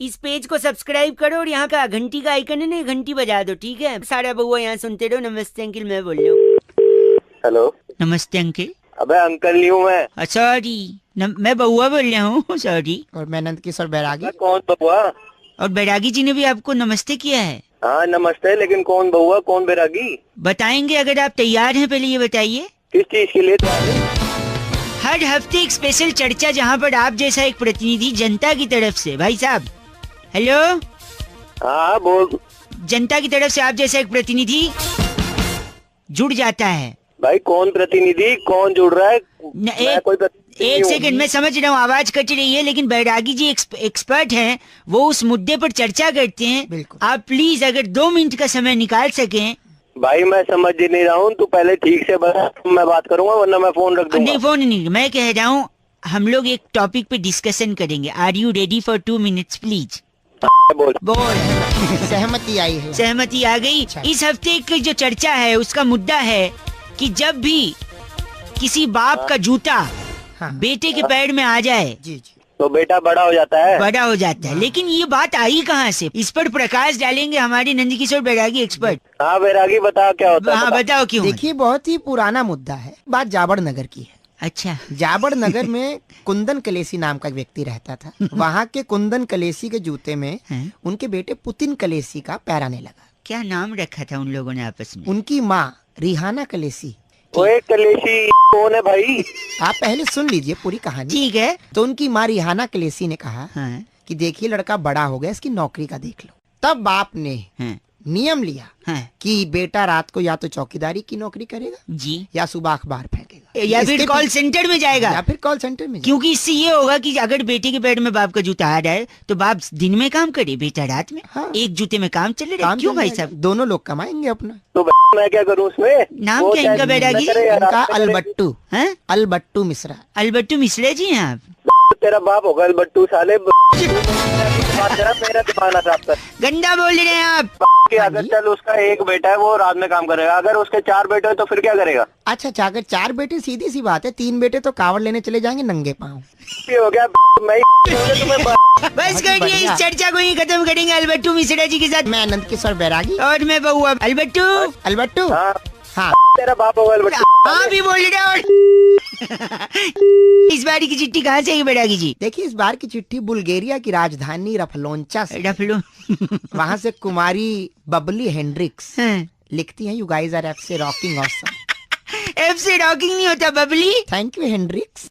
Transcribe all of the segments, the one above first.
इस पेज को सब्सक्राइब करो और यहाँ का घंटी का आइकन है ना, घंटी बजा दो, ठीक है? सारा बउआ यहाँ सुनते रहो। नमस्ते अंकिल, मैं बोल रहा हूँ। हेलो। नमस्ते अंकिल। अबे अंकल नहीं हूँ मैं। सॉरी, मैं बउआ बोल रहा हूँ। सॉरी। और मैं नंदकिशोर बैरागी। कौन बउआ? और बैरागी जी ने भी आपको नमस्ते किया है। हाँ नमस्ते, लेकिन कौन बउआ कौन बैरागी? बताएंगे अगर आप तैयार हैं। पहले ये बताइए किस चीज के लिए? हर हफ्ते एक स्पेशल चर्चा जहाँ पर आप जैसा एक प्रतिनिधि जनता की तरफ से, भाई साहब हेलो, हाँ बोल। जनता की तरफ से आप जैसा एक प्रतिनिधि जुड़ जाता है। भाई कौन प्रतिनिधि, कौन जुड़ रहा है? एक सेकंड, मैं समझ रहा हूँ आवाज कट रही है, लेकिन बैरागी जी एक्सपर्ट हैं, वो उस मुद्दे पर चर्चा करते हैं। बिल्कुल। आप प्लीज अगर 2 मिनट का समय निकाल सकें। भाई मैं समझ ही नहीं रहा हूँ, तू पहले ठीक से बता, मैं बात करूंगा वरना मैं फोन रख दूंगा। नहीं फोन नहीं, मैं कह रहा हूँ हम लोग एक टॉपिक पे डिस्कशन करेंगे। Are you ready for 2 minutes please? बोल। सहमति आई है। सहमति आ गई। अच्छा। इस हफ्ते की जो चर्चा है उसका मुद्दा है कि जब भी किसी बाप का जूता हाँ। बेटे के पैर में आ जाए जी जी, तो बेटा बड़ा हो जाता है। बड़ा हो जाता है। लेकिन ये बात आई कहाँ से? इस पर प्रकाश डालेंगे हमारे नंदकिशोर बैरागी एक्सपर्ट। हाँ बैरागी बता क्या होता है? हाँ बताओ क्यों? देखिए बहुत ही पुराना मुद्दा है। बात जाबड़ नगर की है। अच्छा। जाबड़ नगर में कुंदन कलेसी नाम का व्यक्ति रहता था। वहाँ के कुंदन कलेसी के जूते में उनके बेटे पुतिन कलेसी का पैर आने लगा। क्या नाम रखा था उन लोगों ने आपस में? उनकी माँ रिहाना कलेसी। ओए कलेशी कौन है भाई? आप पहले सुन लीजिए पूरी कहानी। ठीक है। तो उनकी माँ रिहाना कलेसी ने कहा हाँ। कि देखिए लड़का बड़ा हो गया, इसकी नौकरी का देख लो। तब बाप ने हाँ। नियम लिया हाँ। कि बेटा रात को या तो चौकीदारी की नौकरी करेगा जी, या सुबह अखबार फेंकेगा या फिर कॉल सेंटर में जाएगा। या फिर कॉल सेंटर में जाएगा। क्योंकि इससे ये होगा कि अगर बेटे के पैर में बाप का जूता आ जाए तो बाप दिन में काम करे, बेटा रात में। हाँ। एक जूते में काम चले रहे। काम क्यों चल भाई जाएगा। साहब? दोनों लोग कमाएंगे अपना। तो मैं क्या करूँ उसमें? नाम वो क्या इनका क्या बैरागी? करे यार, उनका आप करे। अलबट्टू। हैं? अलबट्टू मिश्रा। अलबट्टू मिश्रा जी हैं आप? तेरा बाप होगा बट्टू साले। बात करा, मेरा दिमाग ना साफ कर। गंदा बोल रहे हैं आप। कि अगर चल उसका एक बेटा है वो रात में काम करेगा, अगर उसके 4 बेटे हैं तो फिर क्या करेगा? अच्छा अगर 4 बेटे सीधी सी बात है, 3 बेटे तो कावड़ लेने चले जाएंगे नंगे पाँव। ये हो गया मैं तुम्हें बस करिए, इस चर्चा को ही खत्म करेंगे अलबट्टू मिश्रा जी के साथ। मैं नंदकिशोर बैरागी और मैं बउआ अलबट्टू। अलबट्टू। हाँ हाँ तेरा बाप होगा बट्टू। हाँ भी बोल रहे और इस बारी की चिट्ठी कहाँ से आई बैरागी जी? देखिए इस बार की चिट्ठी बुल्गारिया की राजधानी रफलोंचा से। रफलो। वहाँ से कुमारी बबली हेंड्रिक्स हाँ। लिखती हैं, यू गाइस आर एफ से रॉकिंग ऑसम। एफ से रॉकिंग नहीं होता बबली। Thank you Hendricks.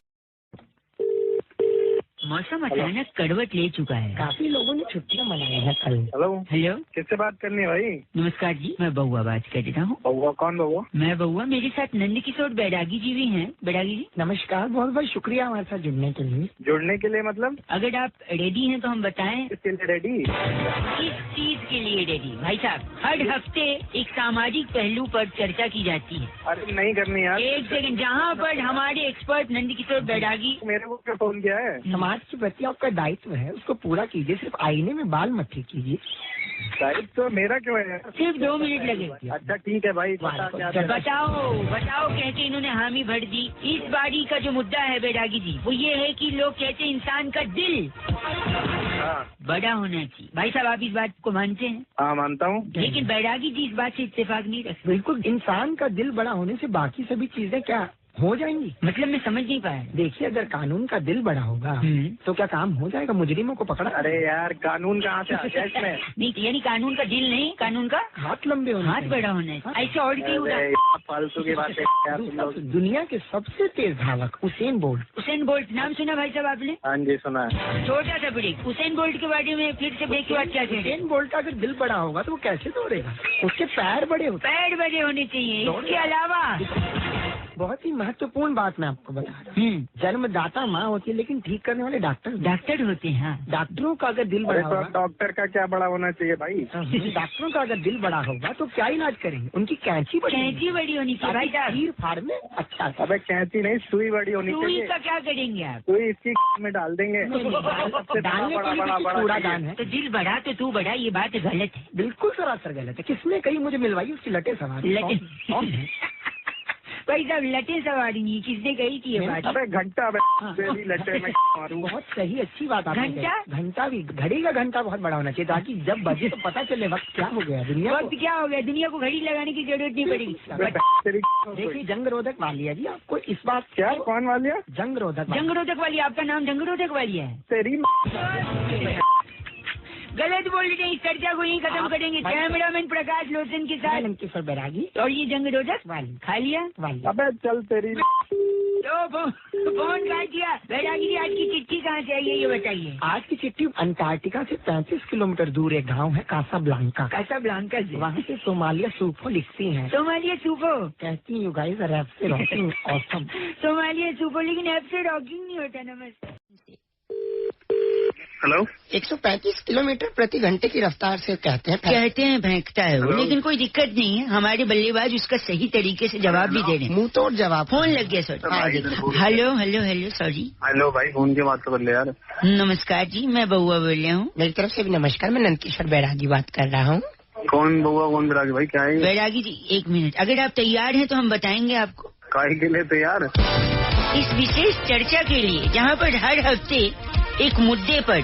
मौसम अचानक करवट ले चुका है। काफी लोगों ने छुट्टियां मनाई हैं कल। हेलो, हेलो, किससे बात करनी है भाई? नमस्कार जी, मैं बउआ बात कर रहा हूँ। बउआ कौन बउआ? मैं बउआ, मेरे साथ नंदकिशोर बैरागी जी भी हैं। बैरागी जी नमस्कार, बहुत बहुत शुक्रिया हमारे साथ जुड़ने के लिए। जुड़ने के लिए मतलब? अगर आप रेडी हैं तो हम बताएं। किसके लिए रेडी? किस चीज के लिए रेडी? भाई साहब, हर हफ्ते एक सामाजिक पहलू पर चर्चा की जाती है। अरे नहीं करनी यार। एक सेकंड, जहाँ पर हमारे एक्सपर्ट नंदकिशोर बैरागी। मेरे को क्या फोन किया है? समाज के प्रति आपका दायित्व है, उसको पूरा कीजिए। सिर्फ आईने में बाल मत ठीक कीजिए। दायित्व तो मेरा क्यों है? सिर्फ 2 मिनट लगेंगे। अच्छा ठीक है भाई, बता क्या है? बताओ बताओ, कह के इन्होंने हामी भर दी। इस बारी का जो मुद्दा है बैरागी जी, वो ये है कि लोग कहते हैं इंसान का दिल हाँ बड़ा होना चाहिए। भाई साहब, आप इस बात को मानते हैं? हाँ मानता हूँ। लेकिन बैरागी जी इस बात से इत्तेफाक नहीं रखते। बिल्कुल, इंसान का दिल बड़ा होने से बाकी सभी चीजें क्या हो जाएंगी? मतलब मैं समझ नहीं पाया। देखिए अगर कानून का दिल बड़ा होगा तो क्या काम हो जाएगा? मुजरिमों को पकड़ा। अरे यार कानून कहाँ से आ गया इसमें? नहीं, यानी कानून का दिल नहीं, कानून का हाथ लंबे होने हाथ चाहिए। बड़ा होना है। ऐसे और क्यों उड़ा? अरे यार, फालतू की बातें यार तुम लोग। दुनिया के सबसे तेज धावक उसेन बोल्ट। उसेन बोल्ट नाम सुना भाई साहब आपने? हाँ जी सुना है। छोटा सा ब्रेक, उसेन बोल्ट के बारे में फिर से ब्रेक के बाद क्या कहेंगे? उसेन बोल्ट का अगर दिल बड़ा होगा तो वो कैसे दौड़ेगा? उसके पैर बड़े होते पैर बड़े होने चाहिए। इसके अलावा बहुत ही महत्वपूर्ण बात मैं आपको बता रहा हूँ। जन्मदाता माँ होती है लेकिन ठीक करने वाले डॉक्टर होते हैं। हाँ। डॉक्टरों का अगर दिल अरे बड़ा तो होगा, डॉक्टर का क्या बड़ा होना चाहिए भाई? डॉक्टरों का अगर दिल बड़ा होगा तो क्या इलाज करेंगे? उनकी कैंची बड़ी कैंची बड़ी होनी चाहिए भाई साहब। चीर फाड़ में अच्छा सा। अबे कैंची नहीं, सुई बड़ी होनी सुई चाहिए। का क्या करेंगे आप? सुई इसकी में डाल देंगे। सबसे डालने के लिए भी कूड़ादान है। तो दिल बढ़ा तो तू बढ़ा, ये बात गलत है। बिल्कुल सरासर गलत है। किसने कही मुझे मिलवाई उसकी लटे सवार? लेकिन भाई साहब लटे सवारी किसने कही थी ये बात? अबे घंटा तेरी लटे में मारूं। बहुत सही, अच्छी बात आपने घंटा? कही। घंटा भी, घड़ी का घंटा बहुत बड़ा होना चाहिए ताकि जब बजे तो पता चले वक्त क्या हो गया दुनिया वक्त क्या हो गया? दुनिया को घड़ी लगाने की जरूरत नहीं पड़ेगी। तेरी देखिए जंग रोधक वाली है जी, आपको इस बात क्या कौन वाली है? जंग रोधक जंग रोधक वाली, आपका नाम जंग रोधक वाली है? तेरी गलत बोल रहे हैं, इस चर्चा को यही खत्म करेंगे। कैमरामैन प्रकाश लोचन के साथ किशोर बैरागी और ये जंग रोधक वाली खा लिया। वाली। अबे चल तेरी तो फोन काट दिया। बैरागी जी आज की चिट्ठी कहाँ से आई है ये बताइए। आज की चिट्ठी अंटार्कटिका से 35 किलोमीटर दूर एक गांव है कासाब्लांका। कासाब्लांका से। वहाँ से सोमालिया सूफो लिखती हैं। सोमालिया सूफो कहती हैं you guys are absolutely awesome. Somalia Sufo, लेकिन ऐप से रॉकिंग नहीं होता। नमस्ते। हेलो 135 किलोमीटर प्रति घंटे की रफ्तार से कहते हैं फेंकता है वो, लेकिन कोई दिक्कत नहीं है। हमारे बल्लेबाज उसका सही तरीके से जवाब भी दे रहे हैं। मुंह तोड़ जवाब। फोन लग गया sir. Hello hello hello sorry. Hello भाई, फोन के बात तो कर ले यार। नमस्कार जी, मैं बउआ बोल रहा हूँ। मेरी तरफ से भी नमस्कार, मैं नंदकिशोर बैरागी बात कर रहा हूँ। कौन बउआ कौन बिरागी भाई, क्या है? बैरागी जी एक मिनट, अगर आप तैयार हैं तो हम बताएंगे आपको। काहे के लिए तैयार? इस विशेष चर्चा के लिए जहाँ पर हर हफ्ते एक मुद्दे पर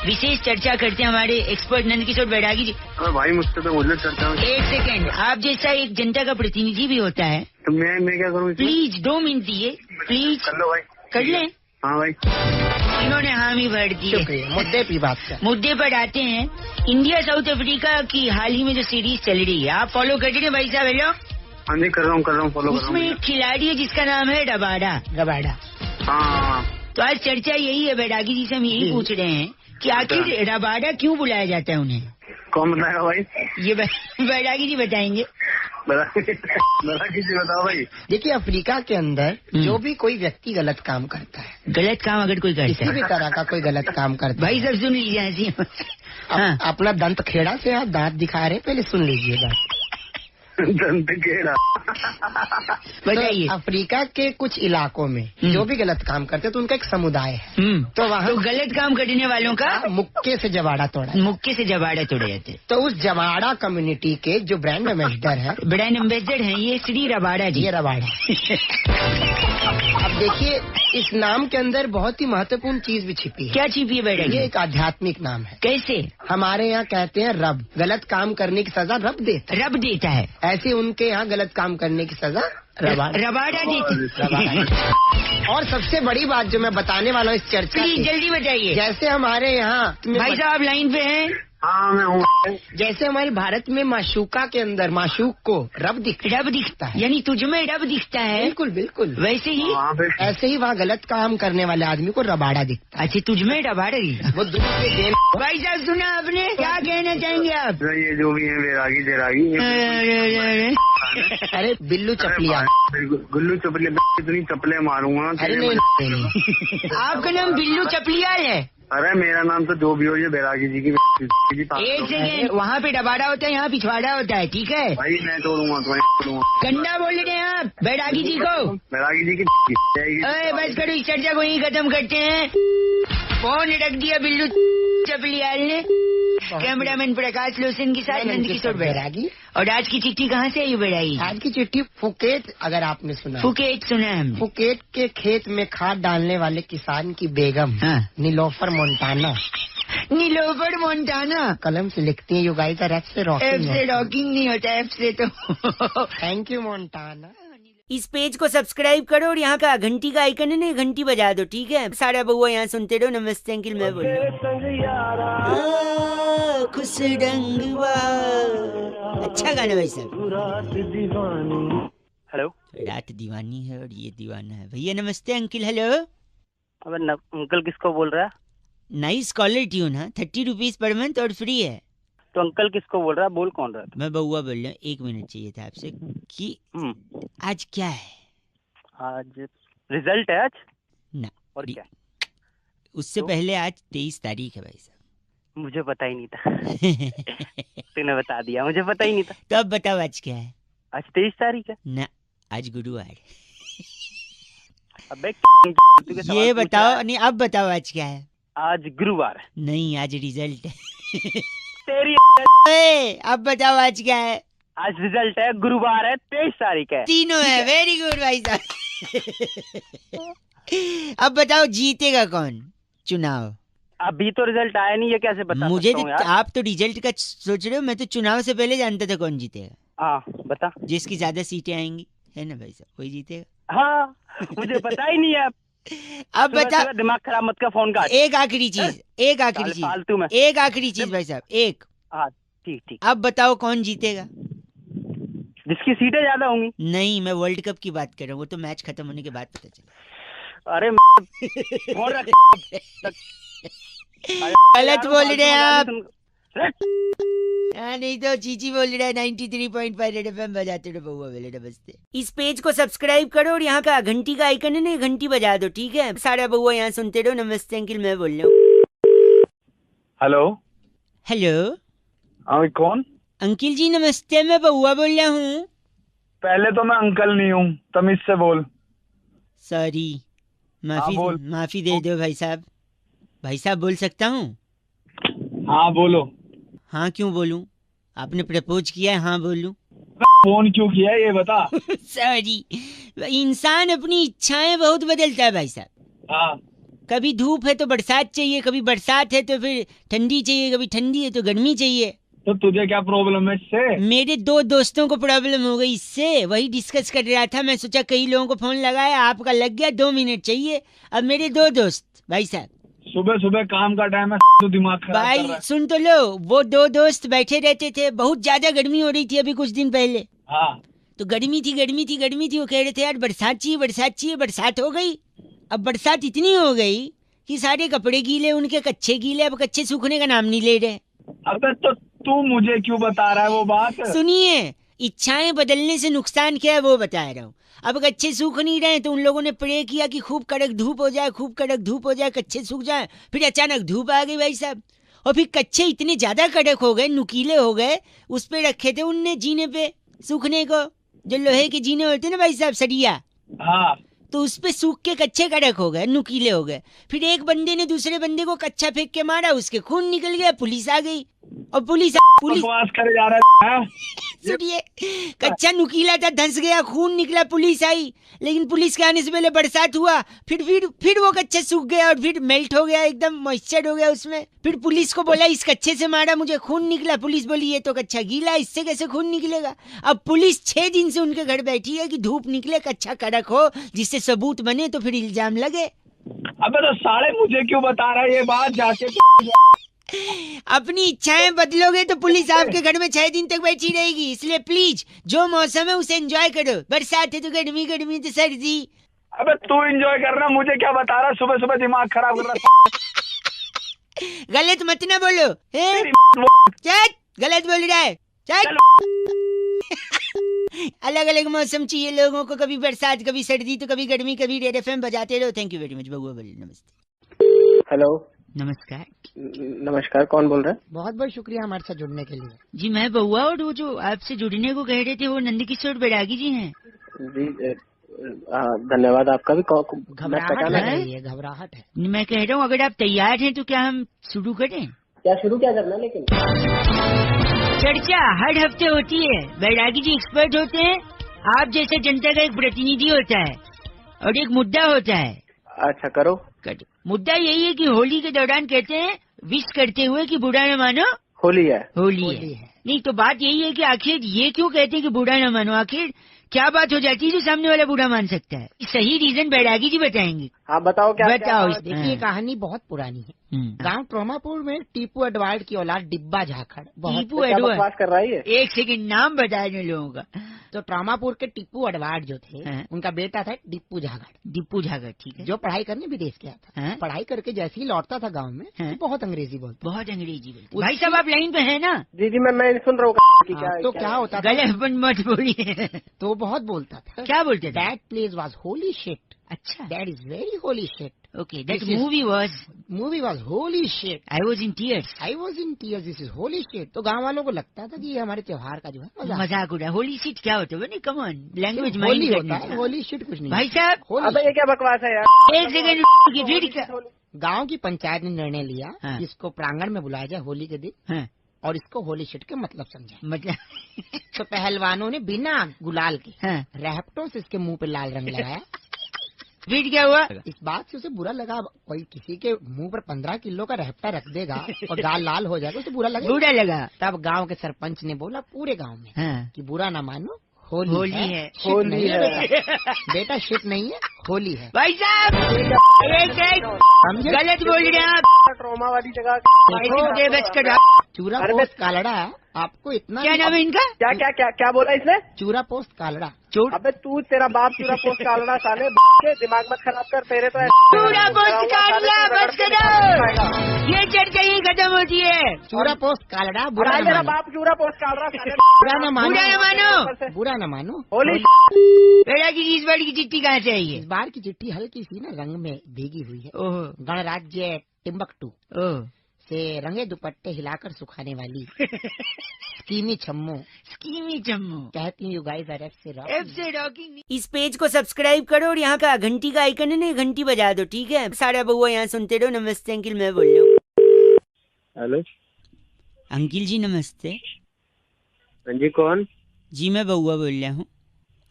विशेष चर्चा करते हैं हमारे एक्सपर्ट नंदकिशोर बैरागी जी। अरे भाई मुझसे तो मुझे चर्चा में। एक सेकेंड, आप जैसा एक जनता का प्रतिनिधि भी होता है। तो मैं क्या करूँ? प्लीज 2 मिनट दिए प्लीज। कर लो भाई। कर लें? हाँ भाई। इन्होंने हामी भर दी है। मुद्दे की बात कर। मुद्दे पर आते हैं। इंडिया साउथ अफ्रीका की हाल ही में जो सीरीज चल रही है, आप फॉलो कर रहे हैं भाई साहब? हेलो। हाँ जी कर रहा हूँ फॉलो कर रहा हूँ। उसमें एक खिलाड़ी है जिसका नाम है रबाडा। हाँ। तो आज चर्चा यही है, बैरागी जी से हम यही पूछ रहे हैं कि आखिर रबाडा क्यों बुलाया जाता है उन्हें? कौन बताएगा भाई? ये बैरागी जी बताएंगे। बैरागी जी बताओ भाई। देखिए अफ्रीका के अंदर जो भी कोई व्यक्ति गलत काम करता है, गलत काम अगर कोई करता किसी है, भी तरह का कोई गलत काम करता भाई सब सुन लीजिए ऐसी। हाँ। अपना दंत खेड़ा से आप दांत दिखा रहे हैं, पहले सुन लीजिएगा। दंत केड़ा। बताइए। तो अफ्रीका के कुछ इलाकों में जो भी गलत काम करते हैं तो उनका एक समुदाय है। तो वहाँ गलत काम करने वालों का मुक्के से जबाड़ा तोड़ा, मुक्के से जबाड़े तोड़े जाते। तो उस जबाड़ा कम्युनिटी के जो ब्रांड एम्बेसडर है, ब्रांड एम्बेसडर हैं ये श्री रबाडा जी। ये रबाड़ा। अब देखिए इस नाम के अंदर बहुत ही महत्वपूर्ण चीज भी छिपी है। क्या छिपी है बैरागी? ये एक आध्यात्मिक नाम है। कैसे? हमारे यहाँ कहते हैं रब, गलत काम करने की सजा रब देता है। ऐसे उनके यहाँ गलत काम करने की सजा रबाडा देता। और सबसे बड़ी बात जो मैं बताने वाला हूँ इस चर्चा प्लीज जल्दी बताइए। जैसे हमारे यहाँ भाई साहब लाइन पे हैं। हाँ मैं हूँ। जैसे हमारे भारत में माशूका के अंदर माशूक को रब दिखता है, यानी तुझ में रब दिखता है। बिल्कुल बिल्कुल वैसे ही ऐसे ही वहाँ गलत काम करने वाले आदमी को रबाड़ा दिखता है। अच्छा, तुझ में रबाड़ा दिखता। वो दूर के गेम। भाई साहब सुना आपने? क्या कहना चाहेंगे आप? ये जो भी है बैरागी जरागी। अरे बिल्लू चपलिया, गुल्लू चपलिया, इतनी चपले मारूंगा। अरे नहीं। आपका नाम बिल्लू चपलियाल है? अरे मेरा नाम तो जो भी हो, ये बैरागी जी की। एक सेकेंड, वहाँ पे डबाड़ा होता है, यहाँ पिछवाड़ा होता है, ठीक है भाई? मैं तोड़ूंगा तो गंदा बोल रहे हैं आप बैरागी जी को। बैरागी जी की। अरे बस करो, इस चर्चा को यहीं खत्म करते हैं। फोन रख दिया बिल्लू चपलियाल ने। कैमरामैन प्रकाश लोचन के साथ नंदकिशोर बैरागी। और आज की चिट्ठी कहाँ से आई बैरागी? आज की चिट्ठी फुकेट, अगर आपने सुना। फुकेट सुना है हमने। फुकेट के खेत में खाद डालने वाले किसान की बेगम नीलोफर मोन्टाना। नीलोफर मोन्टाना कलम से लिखती है यू गाइस आर एफ से रॉकिंग नहीं होता, एफ से तो। Thank you Montana. इस पेज को सब्सक्राइब करो और यहाँ का घंटी का आइकन है ना, घंटी बजा दो, ठीक है? सारा बउआ यहाँ सुनते रहो। नमस्ते अंकिल, मैं बोल रहा हूँ। खुश रंगवा, अच्छा गाना भाई साहब। हेलो, रात दीवानी है और ये दीवाना है। भैया नमस्ते अंकिल। हेलो। अब अंकल किसको बोल रहा है? नाइस कॉलर ट्यून है, 30 रुपीज पर मंथ और फ्री है। तो अंकल किसको बोल रहा है? बोल कौन रहा है? मैं बउआ बोल रहा हूँ। 1 मिनट चाहिए था आपसे कि आज क्या है? आज रिजल्ट है आज ना, और क्या? उससे पहले आज 23 तारीख है भाई साहब। मुझे पता ही नहीं था। तूने बता दिया, मुझे पता ही नहीं था। तो अब बताओ आज क्या है? आज 23 तारीख है ना, आज गुरुवार। अबे ये बताओ नहीं, अब बताओ आज क्या है? आज गुरुवार नहीं, आज रिजल्ट है। तेरी अब बताओ आज क्या है? आज रिजल्ट है, गुरुवार है, 23 तारीख है। तीनों है। वेरी गुड भाई साहब। अब बताओ जीतेगा कौन चुनाव? अभी तो रिजल्ट आया नहीं, ये कैसे बता मुझे सकता तो हूँ यार? आप तो रिजल्ट का सोच रहे हो, मैं तो चुनाव से पहले जानता था कौन जीतेगा। हाँ बता। जिसकी ज्यादा सीटें आएंगी, है ना भाई साहब, वही जीतेगा। हाँ मुझे पता ही नहीं है। अब सुबह बता, सुबह दिमाग खराब मत कर, फोन काट। एक आखिरी चीज, एक आखिरी साले फालतू में। चीज, एक आखिरी चीज भाई साहब, एक। हाँ ठीक ठीक। अब बताओ कौन जीतेगा? जिसकी सीटें ज्यादा होंगी। नहीं, मैं वर्ल्ड कप की बात कर रहा हूँ, वो तो मैच खत्म होने के बाद पता चला। अरे फोन रख। गलत बोल रहे हैं आप। रख। नहीं तो चीची बोल रहा है। 93.5 रेड एफएम बजाते रहो बउआ बेले नमस्ते। इस पेज को सब्सक्राइब करो और यहाँ का घंटी का आइकन है ना, घंटी बजा दो, ठीक है? सारा बउआ यहाँ सुनते रहो। नमस्ते अंकिल, मैं बोल रहा हूँ। हेलो। हेलो हाँ कौन? अंकिल जी नमस्ते, मैं बउआ बोल रहा हूँ। पहले तो मैं अंकल नहीं हूँ, तमीज से बोल। सॉरी, माफी बोल। माफी दे दो भाई साहब। भाई साहब बोल सकता हूँ? हाँ बोलो। हाँ क्यों बोलूं? आपने प्रपोज किया है, हाँ बोलूं? फोन क्यों किया ये बता। सॉरी, इंसान अपनी इच्छाएं बहुत बदलता है भाई साहब। हाँ कभी धूप है तो बरसात चाहिए, कभी बरसात है तो फिर ठंडी चाहिए, कभी ठंडी है तो गर्मी चाहिए। तो तुझे क्या प्रॉब्लम है इससे? मेरे दो दोस्तों को प्रॉब्लम हो गई इससे, वही डिस्कस कर रहा था। मैं सोचा कई लोगों को फोन लगाया, आपका लग गया, 2 मिनट चाहिए। अब मेरे दो दोस्त भाई साहब, सुबह सुबह काम का टाइम है तो दिमाग खराब कर रहा भाई है। सुन तो लो, वो 2 दोस्त बैठे रहते थे। बहुत ज्यादा गर्मी हो रही थी अभी कुछ दिन पहले, हाँ तो गर्मी थी। वो कह रहे थे यार बरसात चाहिए। बरसात हो गई। अब बरसात इतनी हो गई कि सारे कपड़े गीले, उनके कच्चे गीले, अब कच्चे सूखने का नाम नहीं ले रहे। अबे तो तू मुझे क्यों बता रहा है वो बात? सुनिए, इच्छाएं बदलने से नुकसान क्या है वो बता रहा हूँ। अब कच्चे सूख नहीं रहे तो उन लोगों ने प्रे किया कि खूब कड़क धूप हो जाए, कच्चे सूख जाए। फिर अचानक धूप आ गई भाई साहब, और फिर कच्चे इतने ज्यादा कड़क हो गए, नुकीले हो गए। उस पे रखे थे उनने जीने पे सूखने को, जो लोहे के जीने होते ना भाई साहब, सरिया, हाँ तो उस पे सूख के कच्चे कड़क हो गए, नुकीले हो गए। फिर एक बंदे ने दूसरे बंदे को कच्चा फेंक के मारा, उसके खून निकल गया। पुलिस आ गई और पुलिस बकवास करे जा रहा है। सुनिए, कच्चा नुकीला था, धंस गया, खून निकला, पुलिस आई। लेकिन पुलिस के आने से पहले बरसात हुआ, फिर वो कच्चा सूख गया और फिर मेल्ट हो गया, एकदम मॉइस्चर हो गया उसमें। फिर पुलिस को बोला इस कच्चे से मारा, मुझे खून निकला। पुलिस बोली ये तो कच्चा गीला, इससे कैसे खून निकलेगा? अब पुलिस 6 दिन से उनके घर बैठी है कि धूप निकले, कच्चा कड़क हो, जिससे सबूत बने तो फिर इल्जाम लगे। अबे तो साले मुझे क्यों बता रहा है ये बात जाके? अपनी इच्छाएं बदलोगे तो पुलिस आपके घर में 6 दिन तक बैठी रहेगी। इसलिए प्लीज, जो मौसम है उसे एंजॉय करो। बरसात है तो गर्मी, गर्मी तो सर्दी। अबे तू एंजॉय करना, मुझे क्या बता रहा है? सुबह सुबह दिमाग खराब कर रहा है। गलत मत ना बोलो, चल गलत बोल रहा है, चल। अलग अलग मौसम चाहिए लोगों को, कभी बरसात, कभी सर्दी, तो कभी गर्मी, कभी रेड एफएम बजाते रहो। थैंक यू वेरी मच बबुआ बोली। नमस्ते। हेलो। नमस्कार। नमस्कार, कौन बोल रहा है? बहुत बहुत शुक्रिया हमारे साथ जुड़ने के लिए। जी मैं बउआ, और वो जो आपसे जुड़ने को कह रहे थे वो नंदकिशोर बैरागी जी हैं। जी धन्यवाद आपका भी। घबराहट लग रही है, घबराहट है। मैं कह रहा हूँ अगर आप तैयार हैं तो क्या हम शुरू करें? क्या शुरू क्या करना है? लेकिन चर्चा हर हफ्ते होती है, बैरागी जी एक्सपर्ट होते हैं, आप जैसे जनता का एक प्रतिनिधि होता है और एक मुद्दा होता है। अच्छा करो। मुद्दा यही है कि होली के दौरान कहते हैं विश करते हुए कि बुरा न मानो होली है। होली है। नहीं तो बात यही है कि आखिर ये क्यों कहते हैं कि बुरा न मानो? आखिर क्या बात हो जाती है जो सामने वाला बुरा मान सकता है? सही रीजन बैरागी जी बताएंगे। हाँ बताओ क्या? बताओ। देखिए, कहानी बहुत पुरानी है। गांव ट्रोमापुर में टीपू एडवर्ड की औलाद डिब्बा झाखड़। टीपू एडवर्ड कर रहा है? एक सेकंड, नाम बताए इन लोगों का। तो ट्रोमापुर के टीपू एडवर्ड जो थे, उनका बेटा था डिप्पू झाखड़। डिप्पू झाखड़, ठीक है, जो पढ़ाई करने विदेश गया था। पढ़ाई करके जैसे ही लौटता था गांव में, तो बहुत अंग्रेजी बोलता। बहुत अंग्रेजी बोलते। भाई साहब आप लाइन पे है ना? जी जी मैं सुन रहा हूँ। तो क्या होता था, गलत मत बोलिए। तो बहुत बोलता था। क्या बोलते थे? That place was holy shit. अच्छा, that is very holy shit. Okay, that movie was holy shit. I was in tears. This is holy shit. तो गांव वालों को लगता था कि ये हमारे त्योहार का जो है मजाक उड़ा। होली शिट क्या होता है? कम ऑन, लैंग्वेज होली होता है, होली शिट कुछ नहीं। भाई साहब अबे ये क्या बकवास है यार? एक सेकंड की फिर गांव की पंचायत ने निर्णय लिया कि इसको प्रांगण में बुलाया जाए होली के दिन। और इसको होली शिट के मतलब समझा। मतलब तो पहलवानों ने बिना गुलाल के हाँ। रैपटों से इसके मुंह पे लाल रंग लगाया। फिर क्या हुआ? इस बात से उसे बुरा लगा। कोई किसी के मुंह पर 15 किलो का रहता रख देगा और गाल लाल हो जाएगा, उसे बुरा लगा। बुरा लगा। तब गांव के सरपंच ने बोला पूरे गांव में हाँ। कि बुरा ना मानो, होली होली है, है। शिट नहीं है बेटा। बेटा शिट नहीं है, होली है। भाई साहब एक समझे? गलत बोल रहे हैं आप। ट्रॉमा वाली जगह दे बस करो। चूरा अरे पोस्ट कालड़ा आपको इतना क्या नाम है इनका? क्या क्या क्या क्या बोला इसने? चूरा पोस्ट कालड़ा। चोट अबे तू तेरा बाप चूरा पोस्ट कालना साले के दिमाग मत खराब कर। तेरे तो चूरा पोस्ट कालना बस करो। ये चर्चा ही खत्म होती है। चूरा पोस्ट कालड़ा बुरा न तेरा मानो, बाप चूरा पोस्ट काल रहा साले। बुरा न मानो, बुरा न मानो। बुरा न मानो। होली बेटा की इस बार की चिट्ठी कहाँ से आई है? इस बार की चिट्ठी हल्की सी ना रंग में भीगी हुई है। ओह गणराज्य टिम्बकटू ओह से रंगे दुपट्टे हिलाकर सुखाने वाली स्कीमी छम्मो स्कीमी चम्मू कहती हूँ, यू गाइस आर एफ से रॉकिंग। इस पेज को सब्सक्राइब करो और यहाँ का घंटी का आइकन है ना, घंटी बजा दो, ठीक है? सारा बउआ यहाँ सुनते रहो। नमस्ते अंकिल, मैं बोल रहा हूँ। हेलो अंकिल जी नमस्ते। हाँ जी, कौन? जी मैं बउआ बोल रहा हूँ।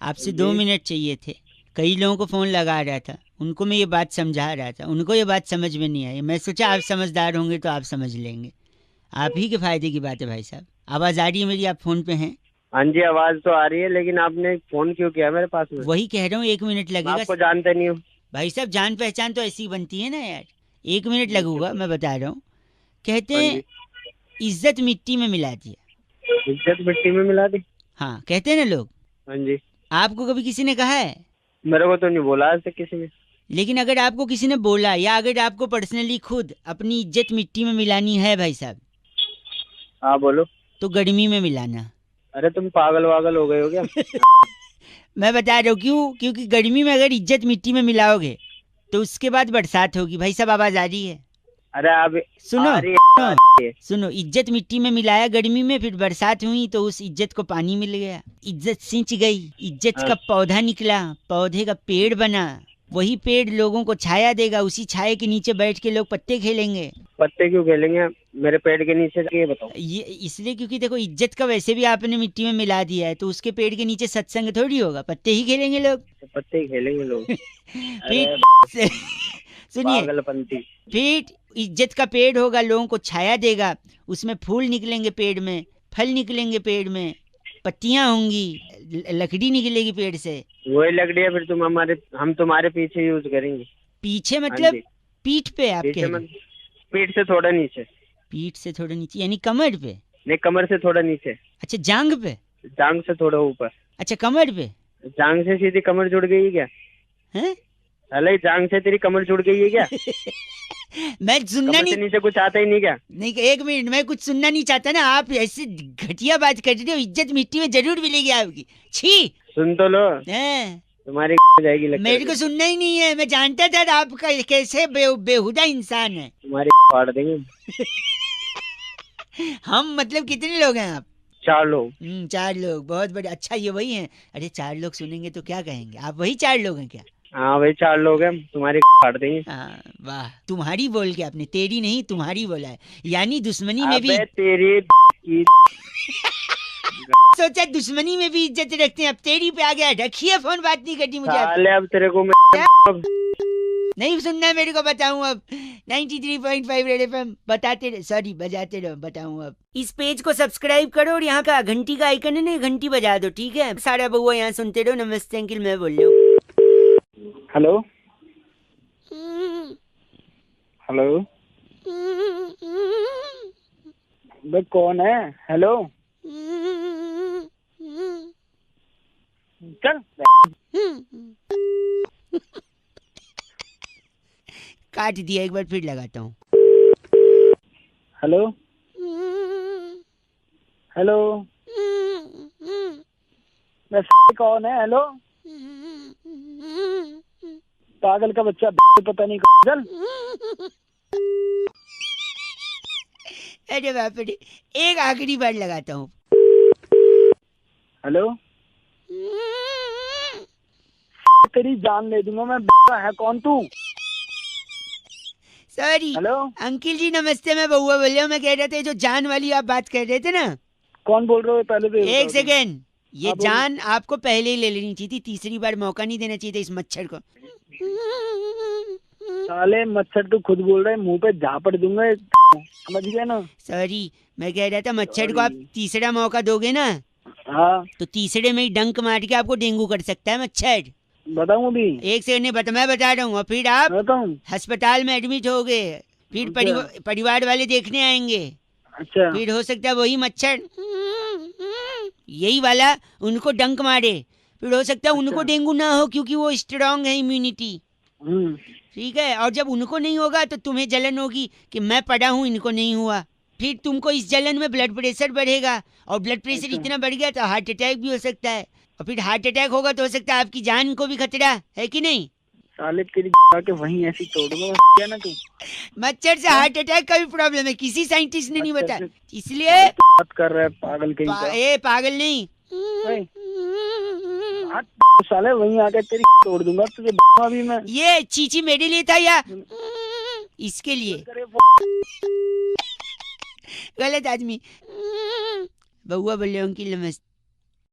आपसे 2 मिनट चाहिए थे। कई लोगों को फोन लगा रहा था, उनको मैं ये बात समझा रहा था, उनको ये बात समझ में नहीं आई। मैं सोचा आप समझदार होंगे तो आप समझ लेंगे। आप ही के फायदे की बात है भाई साहब। आवाज आ रही है मेरी? आप फोन पे हैं? हाँ जी, आवाज तो आ रही है, लेकिन आपने फोन क्यों किया मेरे पास में? वही कह रहा हूँ, 1 मिनट मैं लगेगा। आपको जानते नहीं हूँ भाई साहब जान पहचान तो ऐसी बनती है ना यार। 1 मिनट लगूगा, मैं बता रहा हूँ। कहते हाँ हैं इज्जत मिट्टी में मिला दिया। इज्जत मिट्टी में मिला दी? हाँ कहते हैं ना लोग। हाँ जी। आपको कभी किसी ने कहा है? मेरे को तो नहीं बोला आज तक किसी ने। लेकिन अगर आपको किसी ने बोला, या अगर आपको पर्सनली खुद अपनी इज्जत मिट्टी में मिलानी है भाई साहब, हाँ बोलो। तो गर्मी में मिलाना। अरे तुम पागल वागल हो गए हो क्या? मैं बता रहा हूँ क्यों। क्योंकि गर्मी में अगर इज्जत मिट्टी में मिलाओगे तो उसके बाद बरसात होगी। भाई साहब आवाज आ रही है? अरे आप सुनो आ रही है। सुनो, इज्जत मिट्टी में मिलाया गर्मी में, फिर बरसात हुई तो उस इज्जत को पानी मिल गया, इज्जत सिंच गई, इज्जत का पौधा निकला, पौधे का पेड़ बना, वही पेड़ लोगों को छाया देगा, उसी छाया के नीचे बैठ के लोग पत्ते खेलेंगे। पत्ते क्यों खेलेंगे मेरे पेड़ के नीचे? ये बताओ। ये इसलिए क्योंकि देखो इज्जत का वैसे भी आपने मिट्टी में मिला दिया है, तो उसके पेड़ के नीचे सत्संग थोड़ी होगा, पत्ते ही खेलेंगे लोग। तो पत्ते ही खेलेंगे लोग। फिर सुनिए, पागलपंती। फिर इज्जत का पेड़ होगा, लोगों को छाया देगा, उसमें फूल निकलेंगे पेड़ में, फल निकलेंगे पेड़ में, पत्तियां होंगी, लकड़ी निकलेगी पेड़ से। वही लकड़ी है, फिर हम तुम्हारे पीछे यूज करेंगे। पीछे मतलब जी। पीठ पे? आप पीछे कह रहे? पीठ से थोड़ा नीचे। पीठ से थोड़ा नीचे यानी कमर पे? नहीं, कमर से थोड़ा नीचे। अच्छा जांग पे? जांग से थोड़ा ऊपर। अच्छा कमर पे? जांग से सीधी कमर जुड़ गई है क्या? हैं? अरे जांग से तेरी कमर जुड़ गई है क्या? मैं सुनना कमर नहीं। से नीचे कुछ आता ही नहीं क्या? नहीं 1 मिनट, मैं कुछ सुनना नहीं चाहता ना। आप ऐसे घटिया बात कर रहे हो। इज्जत मिट्टी में जरूर मिलेगी आपकी। छी। सुन तो लो, हैं? तुम्हारी जाएगी लगता मेरे को सुनना ही नहीं है। मैं जानता था आपका कैसे बेहुदा इंसान है। तुम्हारी फाड़ देंगे। हम मतलब कितने लोग हैं आप? 4 लोग। 4 लोग, बहुत बड़े। अच्छा ये वही हैं? अरे 4 लोग सुनेंगे तो क्या कहेंगे? आप वही 4 लोग हैं क्या? हाँ वही 4 लोग हैं, तुम्हारी फाड़ देंगे। हाँ वाह। तुम्हारी बोल के आपने तेरी नहीं तुम्हारी बोला है, यानी दुश्मनी में भी। अबे तेरी की सोचा दुश्मनी में भी इज्जत रखते हैं। अब तेरी पे आ गया। रखिए फोन, बात नहीं करनी मुझे। साले अब तेरे को मैं नहीं सुनना है मेरे को, बताऊं अब। 93.5 रेड एफएम बताते रहे, सॉरी बजाते रहो, बताऊं अब। इस पेज को सब्सक्राइब करो और यहाँ का घंटी का आइकन है ना, घंटी बजा दो, ठीक है? सारा बउआ यहाँ सुनते रहो। नमस्ते अंकिल, मैं बोल रहा हूँ। हेलो हेलो, बे कौन है? हेलो चल। काट दिया, एक बार फिर लगाता हूँ। हेलो हेलो, बे कौन है? हेलो पागल का बच्चा, पता नहीं चल। अरे बाप रे, एक आखिरी बार लगाता हूँ। हेलो, तेरी जान ले दूंगा मैं। है कौन तू? सॉरी हेलो, अंकिल जी नमस्ते, मैं बउआ बोल रहा हूँ। मैं कह रहा था जो जान वाली आप बात कर रहे थे ना, कौन बोल रहे हो पहले तो ये एक बताओ तुम। सेकेंड, ये हाँ, बोलो। जान आपको पहले ही ले लेनी चाहिए थी, तीसरी बार मौका नहीं देना चाहिए था इस मच्छर को। साले मच्छर तो खुद बोल रहे हैं, मुंह पे झापड़ दूंगा, समझ गया ना। सॉरी, मैं कह रहा था मच्छर को आप Sorry। तीसरा मौका दोगे ना, हाँ तो तीसरे में ही डंक मार के आपको डेंगू कर सकता है मच्छर। बताऊं अभी, एक सेकंड नहीं बता, मैं बता रहा हूँ, और फिर आप बताऊं। अस्पताल में एडमिट हो गए, फिर अच्छा। परिवार वाले देखने आएंगे, अच्छा फिर हो सकता है वही मच्छर यही वाला उनको डंक मारे, फिर हो सकता है उनको अच्छा। डेंगू ना हो क्योंकि वो स्ट्रांग है इम्यूनिटी। हम्म, ठीक है, और जब उनको नहीं होगा तो तुम्हें जलन होगी कि मैं पड़ा हूँ इनको नहीं हुआ, फिर तुमको इस जलन में ब्लड प्रेशर बढ़ेगा, और ब्लड प्रेशर अच्छा। इतना बढ़ गया तो हार्ट अटैक भी हो सकता है, और फिर हार्ट अटैक होगा तो हो सकता है आपकी जान को भी खतरा है कि नहीं। साले तेरी के वहीं ऐसी तोड़ दूंगा क्या ना तू। मच्छर से हार्ट अटैक का भी प्रॉब्लम है, किसी साइंटिस्ट ने नहीं मच्छर बताया, से इसलिए बात कर रहा है पागल कहीं का। ए पागल नहीं, ओए, हट, साले वहीं आके तेरी तोड़ दूंगा तुझे अभी मैं। ये चीची मेरे लिए था या इसके लिए। करे गलत आदमी। बउआ बोले अंकिल नमस्ते।